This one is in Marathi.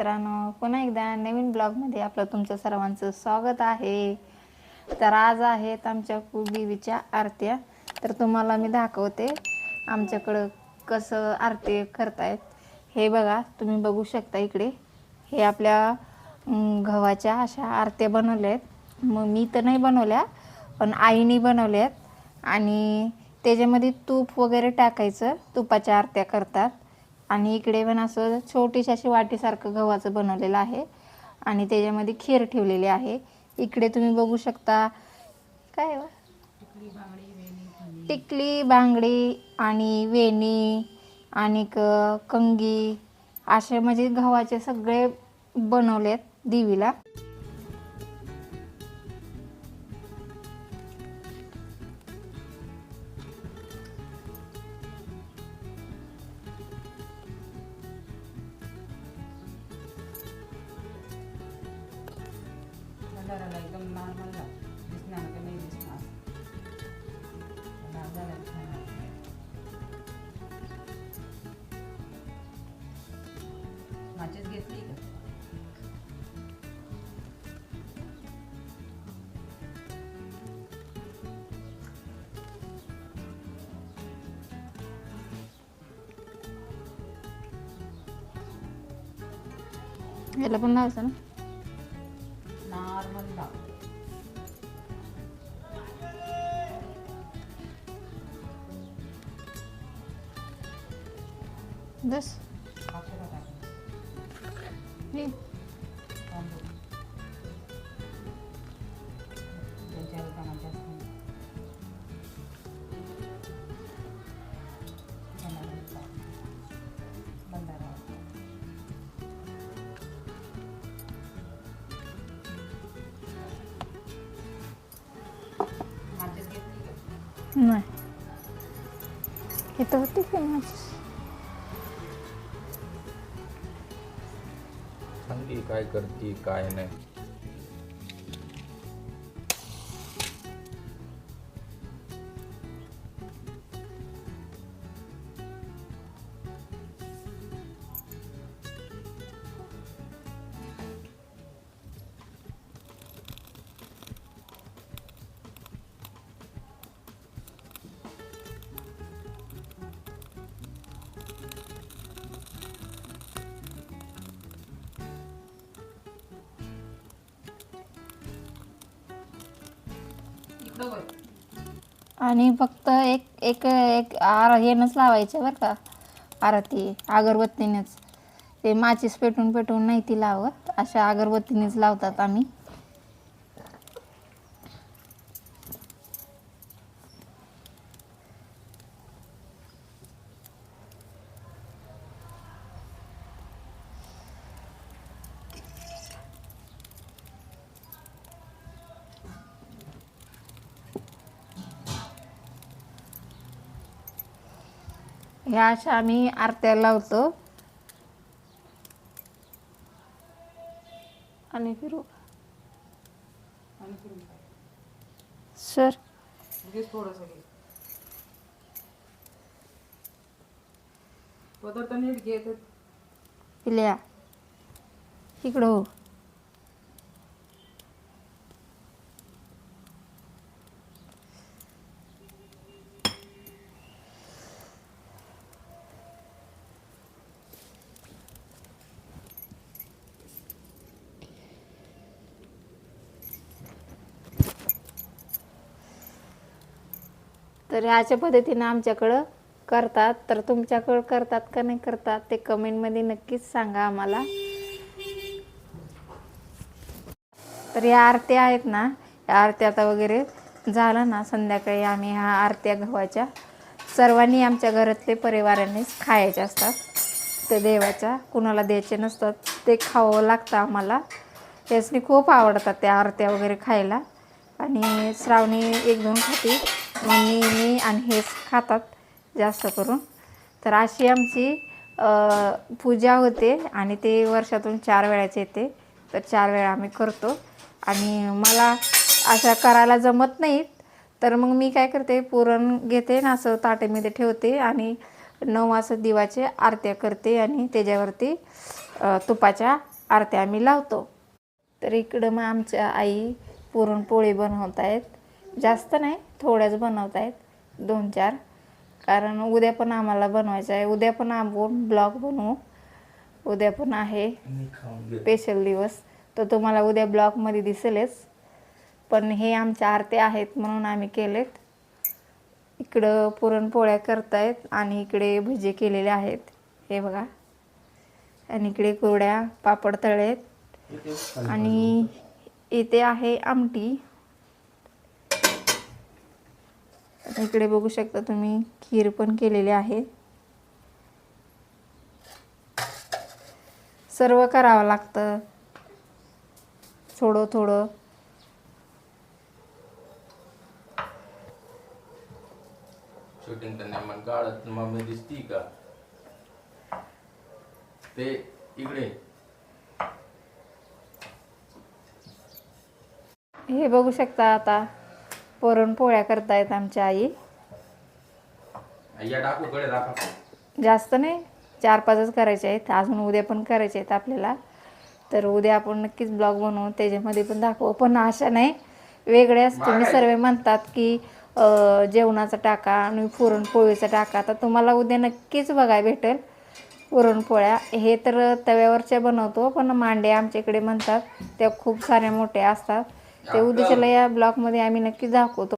मित्रांनो, पुन्हा एकदा नवीन ब्लॉगमध्ये आपलं तुमचं सर्वांचं स्वागत आहे. तर आज आहेत आमच्या कुलदेवीच्या आरत्या. तर तुम्हाला मी दाखवते आमच्याकडं कसं आरती करतायत. हे बघा, तुम्ही बघू शकता इकडे. हे आपल्या गव्हाच्या अशा आरत्या बनवल्या आहेत. मग मी तर नाही बनवल्या, पण आईने बनवल्या आहेत. आणि त्याच्यामध्ये तूप वगैरे टाकायचं, तुपाच्या आरत्या करतात. आणि इकडे पण असं छोटीशी अशी वाटीसारखं गव्हाचं बनवलेलं आहे आणि त्याच्यामध्ये खीर ठेवलेली आहे. इकडे तुम्ही बघू शकता काय टिकली बांगडी आणि वेणी आणि कंगी असे म्हणजे गव्हाचे सगळे बनवलेत देवीला. एकदम नॉर्मल दिसणार का नाही दिसणार माझीच घेतली का याला पण लावायचं ना. नॉर्मल लाव. बस हे नाही हे तर होते की माझी. सांगी काय करते काय नाही. आणि फक्त एक एक एक हेनच लावायचं बरं का आरती, अगरबत्तीनेच. ते माचीस पेटून पेटून नाही ती लावत, अशा अगरबत्तीनेच लावतात आम्ही. ह्या अशा आम्ही आरत्या लावतो. आणि फिरू सर थोडंसं घे. पदार्थ नीट घेत पिल्या इकडं हो. तर ह्याच्या पद्धतीनं आमच्याकडं करतात. तर तुमच्याकडं करतात का नाही करतात ते कमेंटमध्ये नक्कीच सांगा आम्हाला. तर या आरत्या आहेत ना, या आरत्या आता वगैरे झालं ना, संध्याकाळी आम्ही ह्या आरत्या गव्हाच्या सर्वांनी आमच्या घरातले परिवारांनीच खायच्या असतात. ते देवाच्या कुणाला द्यायचे नसतात, ते खावं लागतं आम्हाला. त्यासनी खूप आवडतात त्या आरत्या वगैरे खायला. आणि श्रावणी एक दोन खाती, मम्मी मी आणि हेच खातात जास्त करून. तर अशी आमची पूजा होते आणि ते वर्षातून 4 वेळाचे येते. तर 4 वेळा आम्ही करतो. आणि मला अशा करायला जमत नाहीत, तर मग मी काय करते, पुरण घेते ना, असं ताटेमध्ये ठेवते आणि 9 असं दिवाचे आरत्या करते आणि त्याच्यावरती तुपाच्या आरत्या आम्ही लावतो. तर इकडं मग आमच्या आई पुरणपोळी बनवत आहेत. जास्त नाही, थोड्याच बनवत आहेत, 2-4. कारण उद्या पण आम्हाला बनवायचं आहे. उद्या पण आपण ब्लॉग बनवू. उद्या पण आहे स्पेशल दिवस, तर तुम्हाला उद्या ब्लॉगमध्ये दिसेलच. पण हे आमच्या आरत्या आहेत म्हणून आम्ही केलेत. इकडं पुरणपोळ्या करतायत आणि इकडे भजे केलेले आहेत, हे बघा. आणि इकडे कुरड्या, पापड तळलेत आणि इथे आहे आमटी. इकडे बघू शकता तुम्ही, खीर पण केलेली आहे. सर्व करावं लागतं थोडं थोडं. शूटिंग करण्या मग काढत मम्मी दिसती का ते इकडे. हे बघू शकता, आता पुरणपोळ्या करतायत आमच्या आई. या टाकू कडे दाखव. जास्त नाही, 4-5च करायचे आहेत. अजून उद्या पण करायचे आहेत आपल्याला. तर उद्या आपण नक्कीच ब्लॉग बनवू, त्याच्यामध्ये पण दाखवू. पण अशा नाही, वेगळ्याच. तुम्ही सर्व म्हणतात की जेवणाचा टाका आणि पुरणपोळीचा टाका. तर तुम्हाला उद्या नक्कीच बघायला भेटेल पुरणपोळ्या. हे तर तव्यावरच्या बनवतो, पण मांडे आमच्याकडे म्हणतात त्या खूप साऱ्या मोठ्या असतात. ते उद्याच्याला या ब्लॉगमध्ये आम्ही नक्कीच दाखवतो.